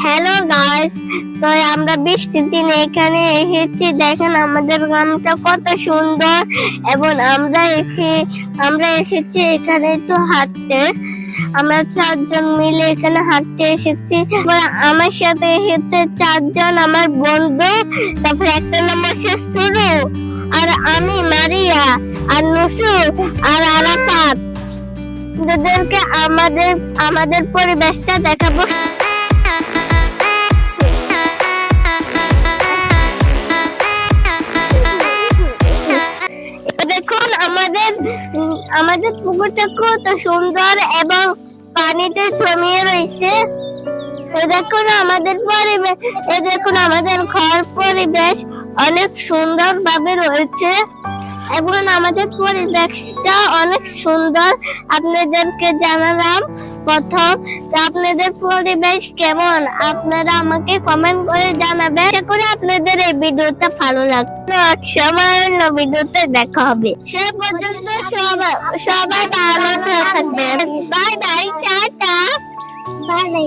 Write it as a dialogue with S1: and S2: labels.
S1: Hello guys, তো আমরা বৃষ্টির দিনে এখানে এসেছি। দেখেন আমাদের গ্রামটা কত সুন্দর, এবং আমরা এসেছি এখানে একটু হাঁটতে। আমরা 4 জন মিলে এখানে হাঁটতে এসেছি। আমার সাথে এসেছে 4 জন আমার বন্ধু। তারপরে একটা নাম আছে সুরু, আর আমি মারিয়া, আর নুসু, আর আরাফাত। ওদেরকে আমাদের পরিবেশটা দেখাবো। দেখুন আমাদের পুকুরটা কত সুন্দর এবং পানিতে জমিয়ে রয়েছে। দেখুন আমাদের পরিবেশ, দেখুন আমাদের ঘর পরিবেশ অনেক সুন্দর ভাবে রয়েছে এবং আমাদের পরিবেশটা অনেক সুন্দর। আপনাদেরকে জানালাম প্রথম, আপনাদের পরিবেশ কেমন আপনারা আমাকে কমেন্ট করে জানাবেন। আশা করি আপনাদের এই ভিডিওটা ভালো লাগবে। সামান্য ভিডিওতে দেখা হবে। সে পর্যন্ত সবাই ভালো থাকবেন। Bye bye, tata. Bye bye.